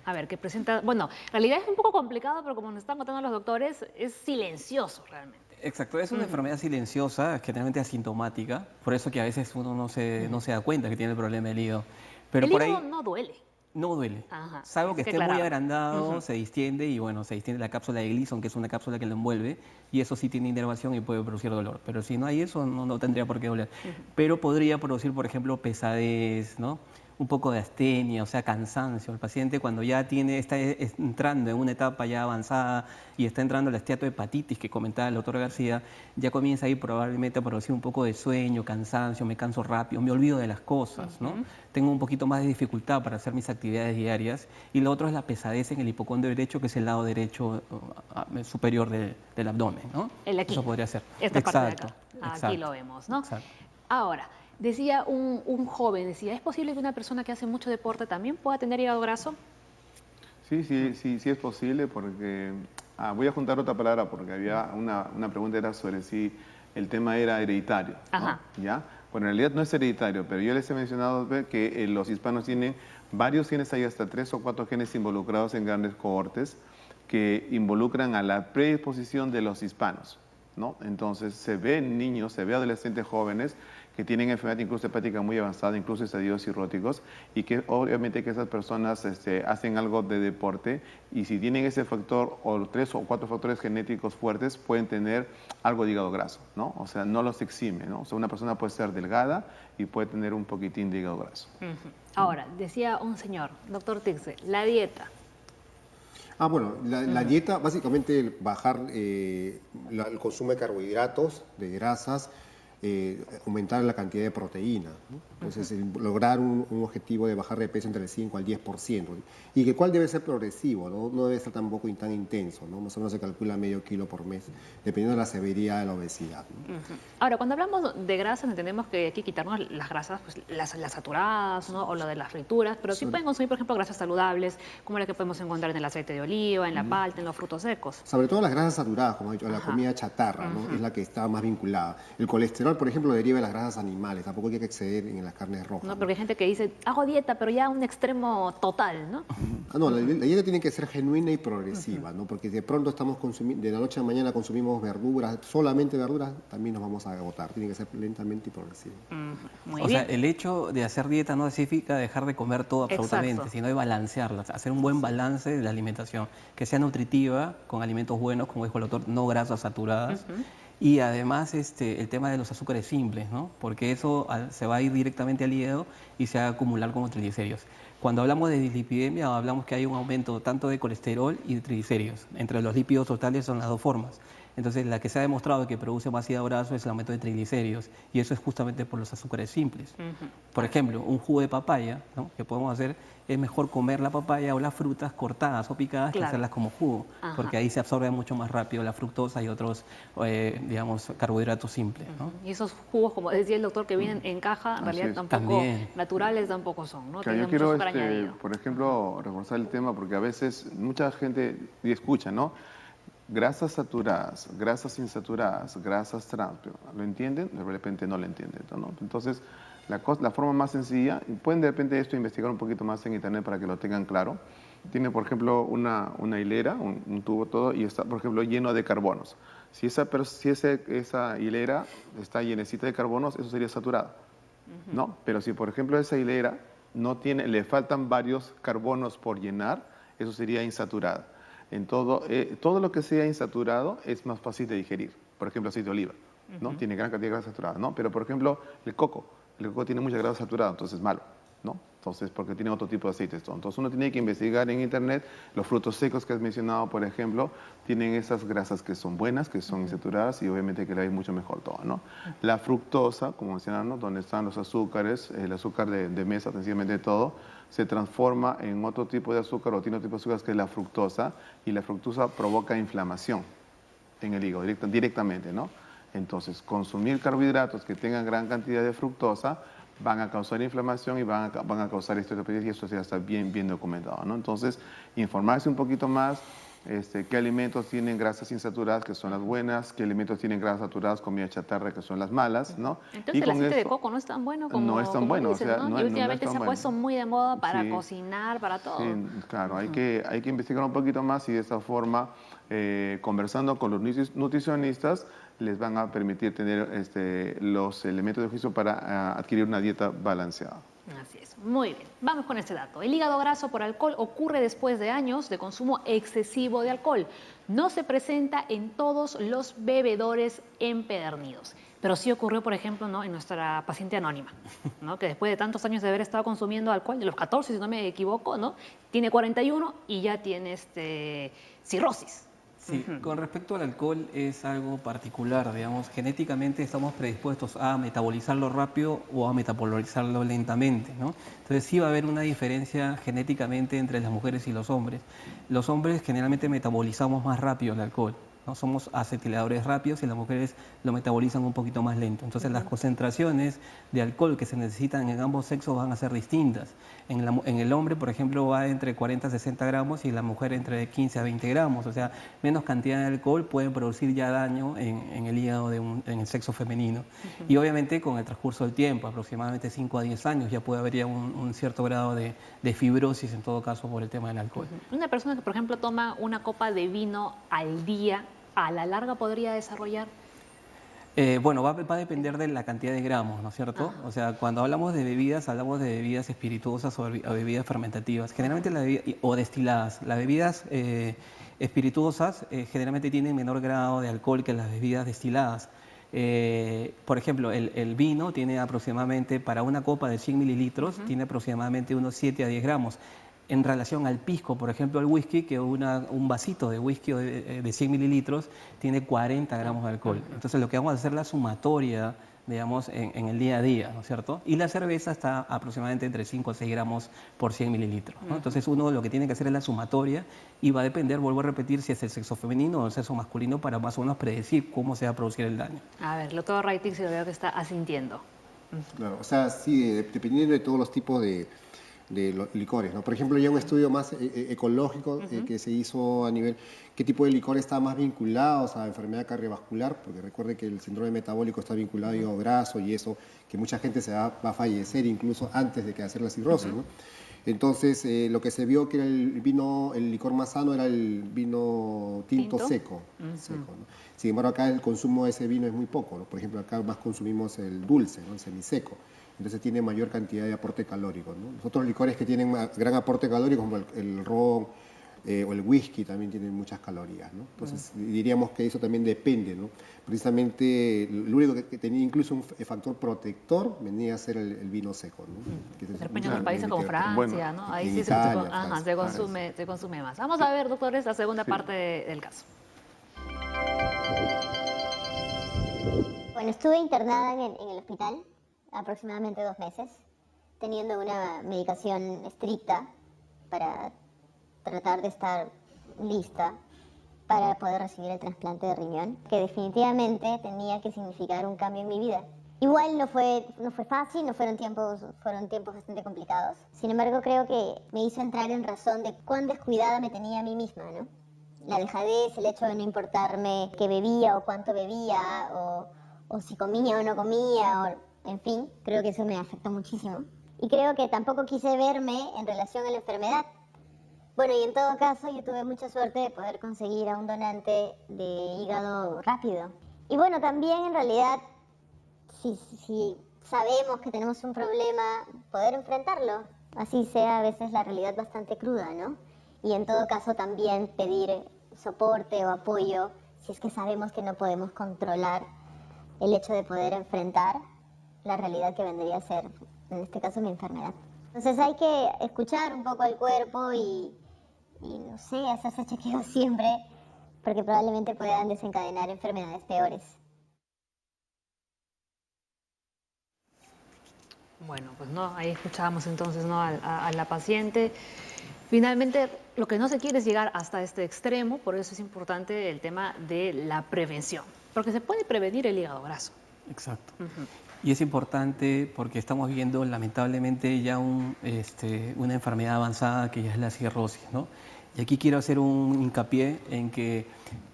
[SPEAKER 1] A ver, que presenta... Bueno, en realidad es un poco complicado, pero como nos están contando los doctores, es silencioso realmente.
[SPEAKER 2] Exacto, es una enfermedad silenciosa, generalmente asintomática, por eso que a veces uno no se da cuenta que tiene el problema del hígado. Pero
[SPEAKER 1] el
[SPEAKER 2] por
[SPEAKER 1] hígado
[SPEAKER 2] ahí
[SPEAKER 1] no duele.
[SPEAKER 2] no duele,
[SPEAKER 1] Ajá,
[SPEAKER 2] salvo que esté
[SPEAKER 1] aclarar.
[SPEAKER 2] muy agrandado, se distiende y bueno, se distiende la cápsula de Gleason, que es una cápsula que lo envuelve, y eso sí tiene inervación y puede producir dolor. Pero si no hay eso, no tendría por qué doler. Pero podría producir, por ejemplo, pesadez, ¿no?, un poco de astenia, o sea, cansancio. El paciente cuando ya está entrando en una etapa ya avanzada y está entrando la esteatohepatitis que comentaba el doctor García, ya comienza ahí probablemente a producir un poco de sueño, cansancio, me canso rápido, me olvido de las cosas, ¿no? Tengo un poquito más de dificultad para hacer mis actividades diarias. Y lo otro es la pesadez en el hipocondrio derecho, que es el lado derecho superior del abdomen, ¿no?
[SPEAKER 1] El aquí.
[SPEAKER 2] Eso podría ser.
[SPEAKER 1] Esta parte de acá.
[SPEAKER 2] Exacto.
[SPEAKER 1] Aquí lo vemos, ¿no?
[SPEAKER 2] Exacto.
[SPEAKER 1] Ahora, decía un joven, decía, ¿es posible que una persona que hace mucho deporte también pueda tener hígado graso?
[SPEAKER 4] Sí es posible porque... voy a juntar otra palabra porque había una pregunta era sobre si el tema era hereditario, ¿no?
[SPEAKER 1] Ajá.
[SPEAKER 4] ¿Ya? Bueno, en realidad no es hereditario, pero yo les he mencionado que los hispanos tienen varios genes, hay hasta 3 o 4 genes involucrados en grandes cohortes que involucran a la predisposición de los hispanos, ¿no? Entonces se ve en niños, se ve adolescentes jóvenes que tienen enfermedad incluso hepática muy avanzada, incluso estadios cirróticos, y que obviamente que esas personas hacen algo de deporte, y si tienen ese factor o 3 o 4 factores genéticos fuertes, pueden tener algo de hígado graso, ¿no? O sea, no los exime, ¿no? O sea, una persona puede ser delgada y puede tener un poquitín de hígado graso.
[SPEAKER 1] Ahora, decía un señor, doctor Tixe, la dieta.
[SPEAKER 5] Bueno, la dieta, básicamente bajar el consumo de carbohidratos, de grasas, aumentar la cantidad de proteína, ¿no? Entonces, lograr un objetivo de bajar de peso entre el 5 al 10%. Y que cuál debe ser progresivo, ¿no? No debe ser tampoco tan intenso, ¿no? Más o menos se calcula medio kilo por mes, dependiendo de la severidad de la obesidad, ¿no?
[SPEAKER 1] Ahora, cuando hablamos de grasas, entendemos que hay que quitarnos las grasas, pues, las saturadas, ¿no?, o lo de las frituras, pero sí pueden consumir, por ejemplo, grasas saludables, como la que podemos encontrar en el aceite de oliva, en la palta, en los frutos secos.
[SPEAKER 5] Sobre todo las grasas saturadas, como he dicho, la comida chatarra, ¿no? Es la que está más vinculada. El colesterol, por ejemplo, deriva de las grasas animales, tampoco hay que exceder en las carnes rojas.
[SPEAKER 1] No, porque hay gente que dice, hago dieta, pero ya a un extremo total, ¿no?
[SPEAKER 5] No, la dieta tiene que ser genuina y progresiva, ¿no? Porque de pronto estamos consumiendo, de la noche a la mañana consumimos verduras, solamente verduras, también nos vamos a agotar. Tiene que ser lentamente y progresivo.
[SPEAKER 1] Muy
[SPEAKER 2] O
[SPEAKER 1] bien.
[SPEAKER 2] sea, el hecho de hacer dieta no significa dejar de comer todo absolutamente,
[SPEAKER 1] Exacto.
[SPEAKER 2] sino de balancearla, hacer un buen balance de la alimentación, que sea nutritiva, con alimentos buenos, como dijo el doctor, no grasas saturadas. Y además el tema de los azúcares simples, ¿no? Porque eso se va a ir directamente al hígado y se va a acumular como triglicéridos. Cuando hablamos de dislipidemia, hablamos que hay un aumento tanto de colesterol y de triglicéridos. Entre los lípidos totales son las dos formas. Entonces, la que se ha demostrado que produce más hígado graso es el aumento de triglicéridos, y eso es justamente por los azúcares simples. Por ejemplo, un jugo de papaya, ¿no?, que podemos hacer, es mejor comer la papaya o las frutas cortadas o picadas que hacerlas como jugo, porque ahí se absorbe mucho más rápido la fructosa y otros, digamos, carbohidratos simples, ¿no?
[SPEAKER 1] Y esos jugos, como decía el doctor, que vienen en caja, en realidad tampoco naturales tampoco son, ¿no?
[SPEAKER 4] Yo quiero, por ejemplo, reforzar el tema, porque a veces mucha gente escucha, ¿no? Grasas saturadas, grasas insaturadas, grasas trans, ¿lo entienden? De repente no lo entienden, ¿no? Entonces, la forma más sencilla, y pueden de repente esto investigar un poquito más en internet para que lo tengan claro. Tiene, por ejemplo, una hilera, un tubo todo, y está, por ejemplo, lleno de carbonos. Si esa hilera está llenecita de carbonos, eso sería saturado, ¿no? Pero si, por ejemplo, esa hilera le faltan varios carbonos por llenar, eso sería insaturada. En todo lo que sea insaturado es más fácil de digerir. Por ejemplo, aceite de oliva, ¿no? Tiene gran cantidad de grasa saturada, ¿no? Pero, por ejemplo, el coco tiene mucha grasa saturada, entonces es malo, ¿no? Entonces, porque tiene otro tipo de aceites. Entonces, uno tiene que investigar en internet. Los frutos secos que has mencionado, por ejemplo, tienen esas grasas que son buenas, que son insaturadas, y obviamente que le hay mucho mejor todo, ¿no? La fructosa, como mencionaron, ¿no?, donde están los azúcares, el azúcar de mesa, sencillamente todo, se transforma en otro tipo de azúcar o tiene otro tipo de azúcar que es la fructosa, y la fructosa provoca inflamación, en el hígado directamente, ¿no? Entonces, consumir carbohidratos que tengan gran cantidad de fructosa van a causar inflamación y van a causar esteatopedia, y eso ya está bien documentado, ¿no? Entonces, informarse un poquito más, qué alimentos tienen grasas insaturadas, que son las buenas, qué alimentos tienen grasas saturadas, comida chatarra, que son las malas, ¿no?
[SPEAKER 1] Entonces el aceite de coco no es tan bueno como
[SPEAKER 4] no es tan bueno,
[SPEAKER 1] dices,
[SPEAKER 4] o sea,
[SPEAKER 1] ¿no? Y últimamente se ha puesto muy de moda para
[SPEAKER 4] sí,
[SPEAKER 1] cocinar, para todo.
[SPEAKER 4] Sí, claro, hay que investigar un poquito más y de esta forma, conversando con los nutricionistas, les van a permitir tener los elementos de juicio para adquirir una dieta balanceada.
[SPEAKER 1] Así es, muy bien. Vamos con este dato. El hígado graso por alcohol ocurre después de años de consumo excesivo de alcohol. No se presenta en todos los bebedores empedernidos. Pero sí ocurrió, por ejemplo, ¿no?, en nuestra paciente anónima, ¿no?, que después de tantos años de haber estado consumiendo alcohol, de los 14, si no me equivoco, ¿no?, tiene 41 y ya tiene cirrosis.
[SPEAKER 2] Sí, con respecto al alcohol es algo particular, digamos, genéticamente estamos predispuestos a metabolizarlo rápido o a metabolizarlo lentamente, ¿no? Entonces sí va a haber una diferencia genéticamente entre las mujeres y los hombres. Los hombres generalmente metabolizamos más rápido el alcohol, ¿no? Somos acetiladores rápidos y las mujeres lo metabolizan un poquito más lento. Entonces las concentraciones de alcohol que se necesitan en ambos sexos van a ser distintas. En el hombre, por ejemplo, va entre 40 a 60 gramos y la mujer entre 15 a 20 gramos. O sea, menos cantidad de alcohol pueden producir ya daño en el hígado en el sexo femenino. Y obviamente con el transcurso del tiempo, aproximadamente 5 a 10 años, ya puede haber ya un cierto grado de fibrosis en todo caso por el tema del alcohol.
[SPEAKER 1] Una persona que, por ejemplo, toma una copa de vino al día, ¿a la larga podría desarrollar?
[SPEAKER 2] Bueno, va a depender de la cantidad de gramos, ¿no es cierto? O sea, cuando hablamos de bebidas espirituosas o bebidas fermentativas, generalmente o destiladas. Las bebidas espirituosas generalmente tienen menor grado de alcohol que las bebidas destiladas. Por ejemplo, el vino tiene aproximadamente, para una copa de 100 mililitros, tiene aproximadamente unos 7 a 10 gramos. En relación al pisco, por ejemplo, el whisky, que un vasito de whisky de 100 mililitros tiene 40 gramos de alcohol. Entonces, lo que vamos a hacer es la sumatoria, digamos, en el día a día, ¿no es cierto? Y la cerveza está aproximadamente entre 5 a 6 gramos por 100 mililitros, ¿no? Entonces, uno lo que tiene que hacer es la sumatoria y va a depender, vuelvo a repetir, si es el sexo femenino o el sexo masculino para más o menos predecir cómo se va a producir el daño.
[SPEAKER 1] A ver, el doctor Raitig, si lo veo que está asintiendo.
[SPEAKER 5] Claro, o sea, sí, dependiendo de todos los tipos de los licores, ¿no? Por ejemplo, ya un estudio más ecológico que se hizo a nivel qué tipo de licores está más vinculados a enfermedad cardiovascular, porque recuerde que el síndrome metabólico está vinculado a hígado graso y eso, que mucha gente va a fallecer incluso antes de que hacer la cirrosis, ¿no? Entonces, lo que se vio que era el licor más sano era el vino tinto seco, ¿no? Sin embargo, acá el consumo de ese vino es muy poco, ¿no? Por ejemplo, acá más consumimos el dulce, ¿no?, el semiseco. Entonces tiene mayor cantidad de aporte calórico, ¿no? Los otros licores que tienen gran aporte calórico, como el ron o el whisky, también tienen muchas calorías, ¿no? Entonces diríamos que eso también depende, ¿no? Precisamente lo único que tenía incluso un factor protector venía a ser el vino seco, ¿no?
[SPEAKER 1] De repente en los países como Francia, ¿no? Ahí sí se consume más. Vamos a ver, doctores, la segunda parte del caso.
[SPEAKER 3] Bueno, estuve internada en el hospital aproximadamente 2 meses, teniendo una medicación estricta para tratar de estar lista para poder recibir el trasplante de riñón, que definitivamente tenía que significar un cambio en mi vida. Igual no fue fácil, fueron tiempos bastante complicados. Sin embargo, creo que me hizo entrar en razón de cuán descuidada me tenía a mí misma, ¿no? La dejadez, el hecho de no importarme qué bebía o cuánto bebía, o si comía o no comía, en fin, creo que eso me afectó muchísimo. Y creo que tampoco quise verme en relación a la enfermedad. Bueno, y en todo caso, yo tuve mucha suerte de poder conseguir a un donante de hígado rápido. Y bueno, también en realidad, si sabemos que tenemos un problema, poder enfrentarlo. Así sea a veces la realidad bastante cruda, ¿no? Y en todo caso también pedir soporte o apoyo si es que sabemos que no podemos controlar el hecho de poder enfrentar la realidad que vendría a ser, en este caso, mi enfermedad. Entonces hay que escuchar un poco al cuerpo y no sé, hacerse chequeos siempre, porque probablemente puedan desencadenar enfermedades peores.
[SPEAKER 1] Bueno, pues no, ahí escuchábamos entonces, ¿no?, a la paciente. Finalmente, lo que no se quiere es llegar hasta este extremo, por eso es importante el tema de la prevención, porque se puede prevenir el hígado graso.
[SPEAKER 2] Exacto. Y es importante porque estamos viendo lamentablemente ya una enfermedad avanzada que ya es la cirrosis, ¿no? Y aquí quiero hacer un hincapié en que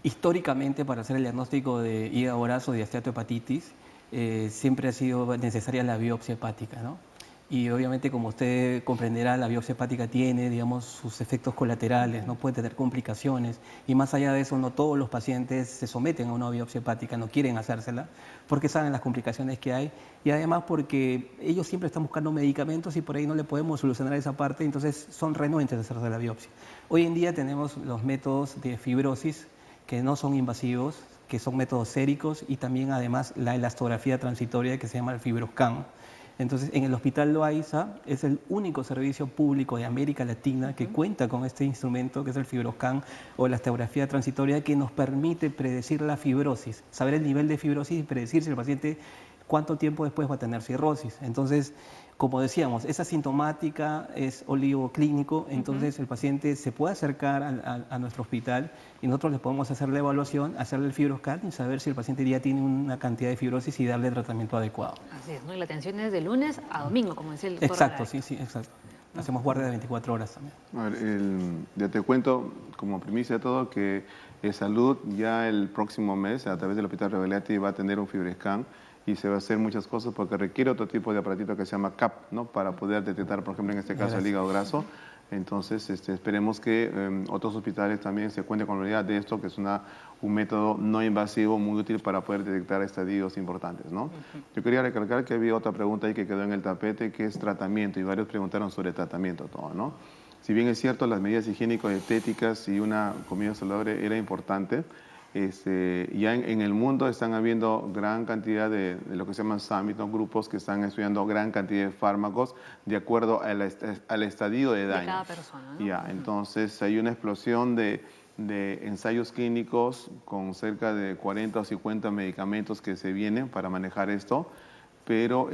[SPEAKER 2] históricamente para hacer el diagnóstico de hígado graso, de esteatohepatitis, siempre ha sido necesaria la biopsia hepática, ¿no? Y obviamente, como usted comprenderá, la biopsia hepática tiene, digamos, sus efectos colaterales, no puede tener complicaciones. Y más allá de eso, no todos los pacientes se someten a una biopsia hepática, no quieren hacérsela, porque saben las complicaciones que hay. Y además porque ellos siempre están buscando medicamentos y por ahí no le podemos solucionar esa parte, entonces son renuentes a hacerse la biopsia. Hoy en día tenemos los métodos de fibrosis que no son invasivos, que son métodos séricos, y también además la elastografía transitoria que se llama el FibroScan. Entonces, en el Hospital Loaiza es el único servicio público de América Latina que cuenta con este instrumento, que es el FibroScan o la elastografía transitoria, que nos permite predecir la fibrosis, saber el nivel de fibrosis y predecir si el paciente cuánto tiempo después va a tener cirrosis. Entonces, como decíamos, es asintomática, es oligoclínico, entonces el paciente se puede acercar a nuestro hospital y nosotros le podemos hacer la evaluación, hacerle el FibroScan y saber si el paciente ya tiene una cantidad de fibrosis y darle el tratamiento adecuado.
[SPEAKER 1] Así es, ¿no? Y la atención es de lunes a domingo, como decía el doctor.
[SPEAKER 2] Exacto, sí, exacto. Hacemos guardia de 24 horas también.
[SPEAKER 4] A ver, ya te cuento, como primicia de todo, que Salud ya el próximo mes, a través del Hospital Revelati, va a tener un FibroScan y se va a hacer muchas cosas porque requiere otro tipo de aparatito que se llama CAP, ¿no?, para poder detectar, por ejemplo, en este caso, el hígado graso. Entonces, esperemos que otros hospitales también se cuenten con la unidad de esto, que es un método no invasivo muy útil para poder detectar estadios importantes, ¿no? Yo quería recalcar que había otra pregunta ahí que quedó en el tapete, que es tratamiento, y varios preguntaron sobre tratamiento, todo, ¿no? Si bien es cierto, las medidas higiénico-dietéticas y una comida saludable era importante, ya en el mundo están habiendo gran cantidad de lo que se llaman summit, ¿no?, grupos que están estudiando gran cantidad de fármacos de acuerdo al estadio de daño.
[SPEAKER 1] De cada persona, ¿no?
[SPEAKER 4] Ya, entonces hay una explosión de ensayos clínicos con cerca de 40 o 50 medicamentos que se vienen para manejar esto, pero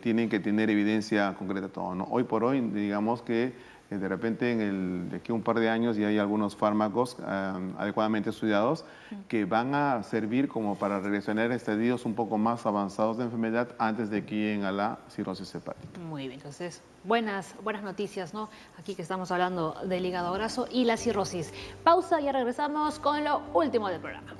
[SPEAKER 4] tienen que tener evidencia concreta todo, ¿no? Hoy por hoy, digamos que de repente de aquí a un par de años ya hay algunos fármacos adecuadamente estudiados que van a servir como para regresionar estadios un poco más avanzados de enfermedad antes de que lleguen a la cirrosis hepática.
[SPEAKER 1] Muy bien, entonces buenas noticias, ¿no? Aquí que estamos hablando del hígado graso y la cirrosis. Pausa y ya regresamos con lo último del programa.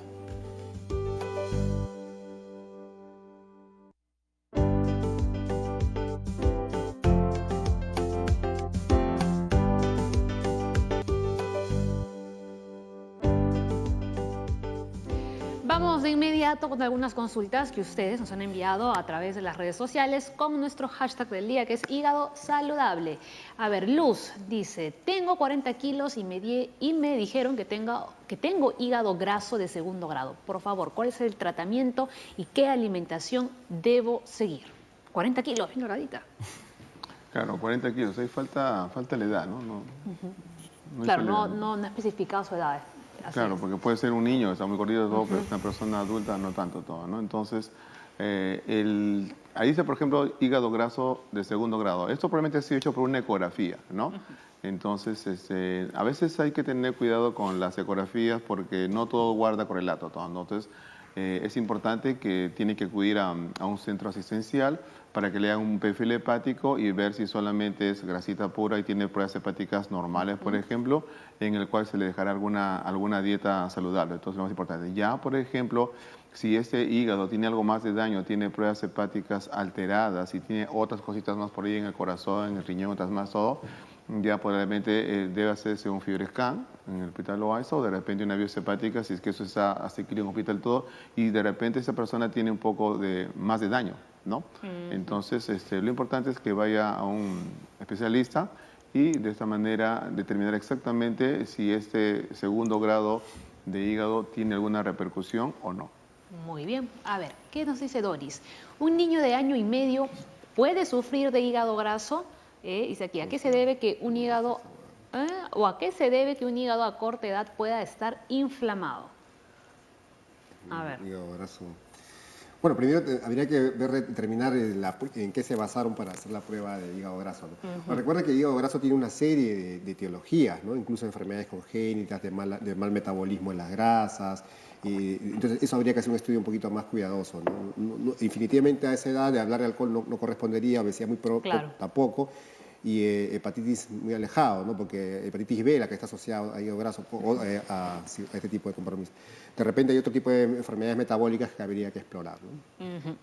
[SPEAKER 1] Vamos de inmediato con algunas consultas que ustedes nos han enviado a través de las redes sociales con nuestro hashtag del día, que es hígado saludable. A ver, Luz dice, tengo 40 kilos y me dijeron que tengo hígado graso de segundo grado. Por favor, ¿cuál es el tratamiento y qué alimentación debo seguir? 40 kilos, bien doradita.
[SPEAKER 4] Claro, 40 kilos, ahí falta la edad, ¿no?
[SPEAKER 1] Claro, no especificado su edad.
[SPEAKER 4] Claro, porque puede ser un niño, está muy gordito todo, pero es una persona adulta, no tanto todo, ¿no? Entonces, ahí dice, por ejemplo, hígado graso de segundo grado. Esto probablemente ha sido hecho por una ecografía, ¿no? Entonces, a veces hay que tener cuidado con las ecografías porque no todo guarda correlato, todo, ¿no? Entonces, es importante que tiene que acudir a un centro asistencial para que le hagan un perfil hepático y ver si solamente es grasita pura y tiene pruebas hepáticas normales, por ejemplo, en el cual se le dejará alguna dieta saludable. Entonces, lo más importante. Ya, por ejemplo, si este hígado tiene algo más de daño, tiene pruebas hepáticas alteradas y tiene otras cositas más por ahí en el corazón, en el riñón, otras más, todo, ya probablemente debe hacerse un FibroScan en el Hospital Loaiza o de repente una biopsia hepática, si es que eso está asequible en el hospital todo, y de repente esa persona tiene un poco más de daño, ¿no? Entonces, lo importante es que vaya a un especialista y de esta manera determinar exactamente si este segundo grado de hígado tiene alguna repercusión o no.
[SPEAKER 1] Muy bien. A ver, ¿qué nos dice Doris? ¿Un niño de 1 año y medio puede sufrir de hígado graso? Dice aquí, ¿a qué se debe que un hígado a corta edad pueda estar inflamado? A ver.
[SPEAKER 5] Hígado graso. Bueno, primero habría que determinar en qué se basaron para hacer la prueba de hígado graso, ¿no? Recuerda que el hígado graso tiene una serie de etiologías, ¿no? Incluso enfermedades congénitas, de mal metabolismo en las grasas. Entonces, eso habría que hacer un estudio un poquito más cuidadoso, ¿no? Definitivamente a esa edad de hablar de alcohol no correspondería, obesidad muy tampoco, y hepatitis muy alejado, ¿no? Porque hepatitis B, la que está asociada a hígado graso, a este tipo de compromiso. De repente hay otro tipo de enfermedades metabólicas que habría que explorar, ¿no?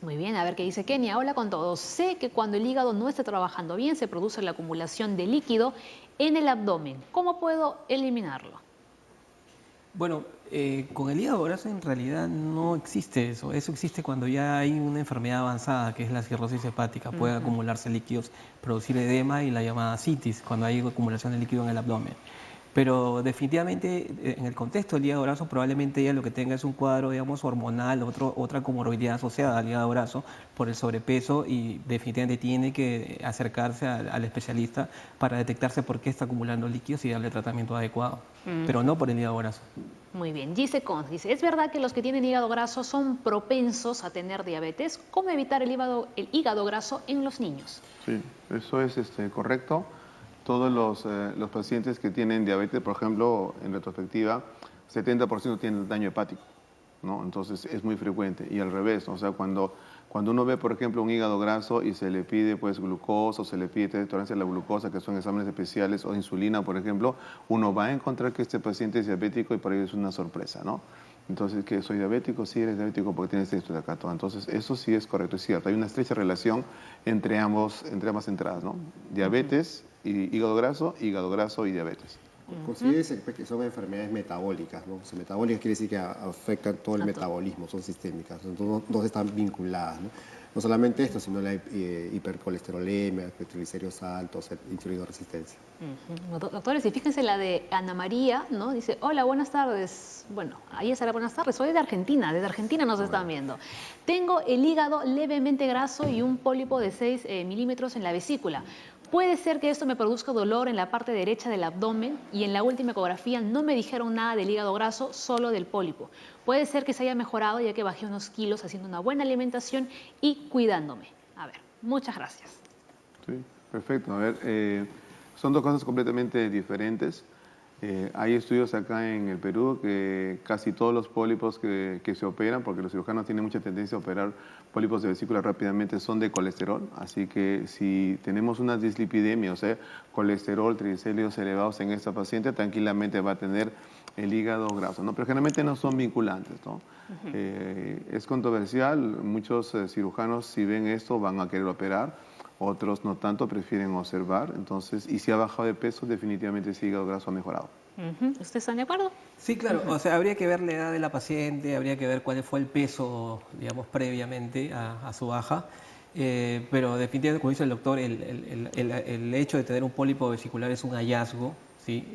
[SPEAKER 1] Muy bien, a ver qué dice Kenia. Hola con todos. Sé que cuando el hígado no está trabajando bien se produce la acumulación de líquido en el abdomen. ¿Cómo puedo eliminarlo?
[SPEAKER 2] Bueno, con el hígado graso en realidad no existe eso. Eso existe cuando ya hay una enfermedad avanzada, que es la cirrosis hepática. Pueden acumularse líquidos, producir edema y la llamada citis, cuando hay acumulación de líquido en el abdomen. Pero definitivamente en el contexto del hígado graso probablemente ella lo que tenga es un cuadro, digamos, hormonal, otra comorbilidad asociada al hígado graso por el sobrepeso, y definitivamente tiene que acercarse al especialista para detectarse por qué está acumulando líquidos y darle tratamiento adecuado, pero no por el hígado graso.
[SPEAKER 1] Muy bien, Gise Cons dice, ¿es verdad que los que tienen hígado graso son propensos a tener diabetes? ¿Cómo evitar el hígado graso en los niños?
[SPEAKER 4] Sí, eso es correcto. Todos los pacientes que tienen diabetes, por ejemplo, en retrospectiva, 70% tienen daño hepático, ¿no? Entonces es muy frecuente. Y al revés, ¿no? O sea, cuando uno ve, por ejemplo, un hígado graso y se le pide pues glucosa o se le pide tolerancia a la glucosa, que son exámenes especiales, o insulina, por ejemplo, uno va a encontrar que este paciente es diabético y por ello es una sorpresa, ¿no? Entonces, ¿que soy diabético? Sí, eres diabético porque tienes esto de acá. Entonces, eso sí es correcto, es cierto. Hay una estrecha relación entre ambas entradas, ¿no? Diabetes y hígado graso y diabetes.
[SPEAKER 5] Considérese que son enfermedades metabólicas, ¿no? O sea, metabólicas quiere decir que afectan todo el metabolismo, son sistémicas, entonces no están vinculadas, ¿no? No solamente esto, sino la hipercolesterolemia, triglicéridos altos, insulinoresistencia.
[SPEAKER 1] Doctores, y fíjense la de Ana María, ¿no? Dice, hola, buenas tardes. Bueno, ahí estará buenas tardes. Soy de Argentina, desde Argentina nos están viendo. Tengo el hígado levemente graso y un pólipo de 6 milímetros en la vesícula. Puede ser que esto me produzca dolor en la parte derecha del abdomen y en la última ecografía no me dijeron nada del hígado graso, solo del pólipo. Puede ser que se haya mejorado ya que bajé unos kilos haciendo una buena alimentación y cuidándome. A ver, muchas gracias.
[SPEAKER 4] Sí, perfecto. A ver, son dos cosas completamente diferentes. Hay estudios acá en el Perú que casi todos los pólipos que se operan, porque los cirujanos tienen mucha tendencia a operar pólipos de vesícula rápidamente, son de colesterol. Así que si tenemos una dislipidemia, o sea, colesterol, triglicéridos elevados en esta paciente, tranquilamente va a tener el hígado graso, ¿no? Pero generalmente no son vinculantes, ¿no? Es controversial. Muchos cirujanos, si ven esto, van a querer operar. Otros no tanto, prefieren observar. Entonces, y si ha bajado de peso, definitivamente ese hígado graso ha mejorado.
[SPEAKER 1] ¿Ustedes están de acuerdo?
[SPEAKER 2] Sí, claro. O sea, habría que ver la edad de la paciente, habría que ver cuál fue el peso, digamos, previamente a su baja. Pero definitivamente, como dice el doctor, el hecho de tener un pólipo vesicular es un hallazgo, ¿sí?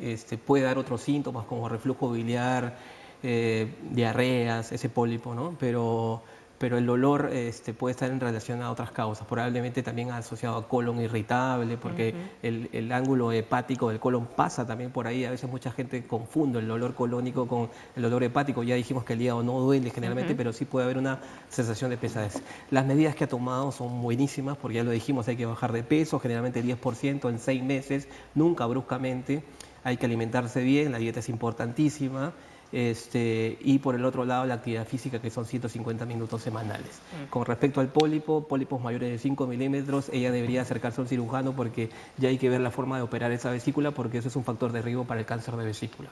[SPEAKER 2] Puede dar otros síntomas como reflujo biliar, diarreas, ese pólipo, ¿no? Pero el dolor puede estar en relación a otras causas, probablemente también asociado a colon irritable, porque el ángulo hepático del colon pasa también por ahí. A veces mucha gente confunde el dolor colónico con el dolor hepático. Ya dijimos que el hígado no duele generalmente, pero sí puede haber una sensación de pesadez. Las medidas que ha tomado son buenísimas, porque ya lo dijimos, hay que bajar de peso, generalmente 10% en 6 meses, nunca bruscamente. Hay que alimentarse bien, la dieta es importantísima. Y por el otro lado la actividad física, que son 150 minutos semanales. Con respecto al pólipos mayores de 5 milímetros, ella debería acercarse a un cirujano porque ya hay que ver la forma de operar esa vesícula, porque eso es un factor de riesgo para el cáncer de vesícula.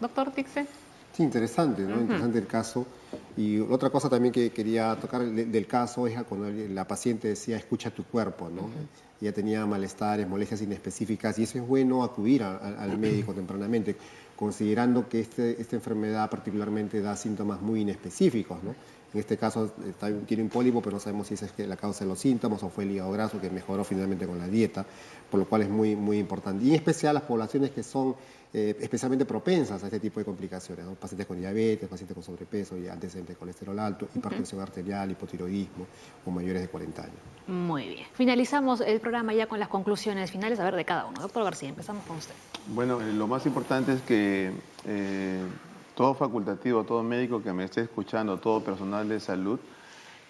[SPEAKER 1] Doctor Tixe.
[SPEAKER 5] Sí, interesante, ¿no? Interesante el caso. Y otra cosa también que quería tocar del caso es cuando la paciente decía, escucha tu cuerpo, ¿no? Ella tenía malestares, molestias inespecíficas, y eso es bueno acudir al médico tempranamente, considerando que esta enfermedad particularmente da síntomas muy inespecíficos, ¿no? En este caso tiene un pólipo, pero no sabemos si esa es la causa de los síntomas o fue el hígado graso que mejoró finalmente con la dieta, por lo cual es muy, muy importante. Y en especial las poblaciones que son especialmente propensas a este tipo de complicaciones, ¿no? Pacientes con diabetes, pacientes con sobrepeso y antecedentes de colesterol alto, hipertensión arterial, hipotiroidismo o mayores de 40 años.
[SPEAKER 1] Muy bien. Finalizamos el programa ya con las conclusiones finales, a ver, de cada uno. Doctor García, empezamos con usted.
[SPEAKER 4] Bueno, lo más importante es que todo facultativo, todo médico que me esté escuchando, todo personal de salud,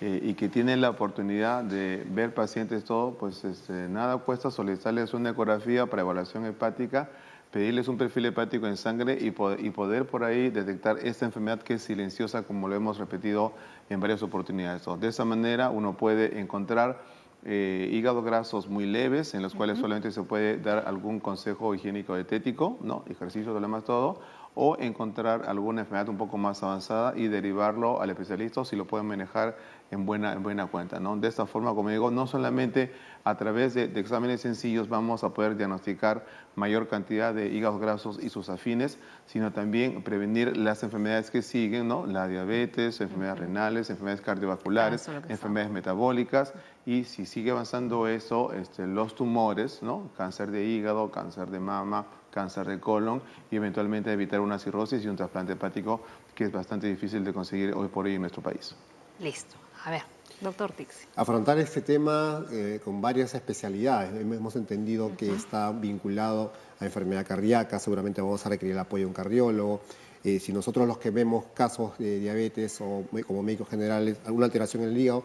[SPEAKER 4] y que tiene la oportunidad de ver pacientes todo, pues nada cuesta solicitarles una ecografía para evaluación hepática, pedirles un perfil hepático en sangre y poder por ahí detectar esta enfermedad que es silenciosa, como lo hemos repetido en varias oportunidades. De esa manera uno puede encontrar hígados grasos muy leves, en los cuales solamente se puede dar algún consejo higiénico dietético, ¿no? Ejercicio, lo demás todo, o encontrar alguna enfermedad un poco más avanzada y derivarlo al especialista si lo pueden manejar en buena cuenta, ¿no? De esta forma, como digo, no solamente a través de exámenes sencillos vamos a poder diagnosticar mayor cantidad de hígados grasos y sus afines, sino también prevenir las enfermedades que siguen, ¿no? La diabetes, enfermedades renales, enfermedades cardiovasculares, enfermedades metabólicas, y si sigue avanzando eso, los tumores, ¿no? Cáncer de hígado, cáncer de mama, cáncer de colon, y eventualmente evitar una cirrosis y un trasplante hepático, que es bastante difícil de conseguir hoy por hoy en nuestro país.
[SPEAKER 1] Listo. A ver, doctor Tixi.
[SPEAKER 5] Afrontar este tema con varias especialidades. Hemos entendido que está vinculado a enfermedad cardíaca, seguramente vamos a requerir el apoyo de un cardiólogo. Si nosotros los que vemos casos de diabetes o como médicos generales, alguna alteración en el hígado,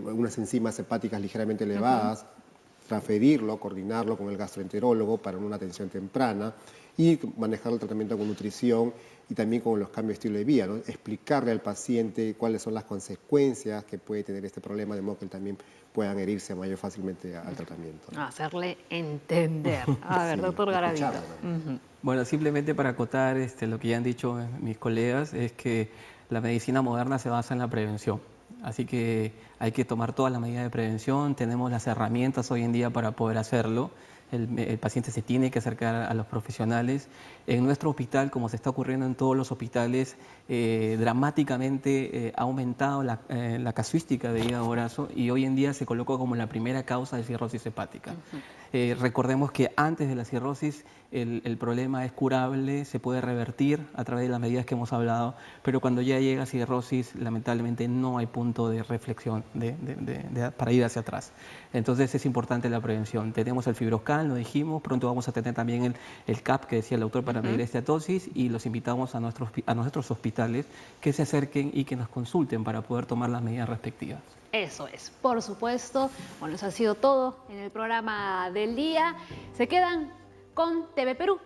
[SPEAKER 5] algunas enzimas hepáticas ligeramente elevadas, transferirlo, coordinarlo con el gastroenterólogo para una atención temprana y manejar el tratamiento con nutrición y también con los cambios de estilo de vida, ¿no? Explicarle al paciente cuáles son las consecuencias que puede tener este problema, de modo que él también pueda adherirse mayor fácilmente al tratamiento, ¿no?
[SPEAKER 1] Hacerle entender. A ver, doctor Garavito.
[SPEAKER 2] Bueno, simplemente para acotar lo que ya han dicho mis colegas, es que la medicina moderna se basa en la prevención. Así que hay que tomar todas las medidas de prevención, tenemos las herramientas hoy en día para poder hacerlo. El paciente se tiene que acercar a los profesionales. En nuestro hospital, como se está ocurriendo en todos los hospitales, dramáticamente ha aumentado la casuística de hígado graso y hoy en día se coloca como la primera causa de cirrosis hepática. Recordemos que antes de la cirrosis el problema es curable, se puede revertir a través de las medidas que hemos hablado, pero cuando ya llega a cirrosis, lamentablemente no hay punto de reflexión para ir hacia atrás. Entonces es importante la prevención. Tenemos el FibroScan, lo dijimos, pronto vamos a tener también el CAP que decía el doctor para medir esteatosis, y los invitamos a nuestros hospitales que se acerquen y que nos consulten para poder tomar las medidas respectivas.
[SPEAKER 1] Eso es, por supuesto. Bueno, eso ha sido todo en el programa del día. Se quedan con TV Perú.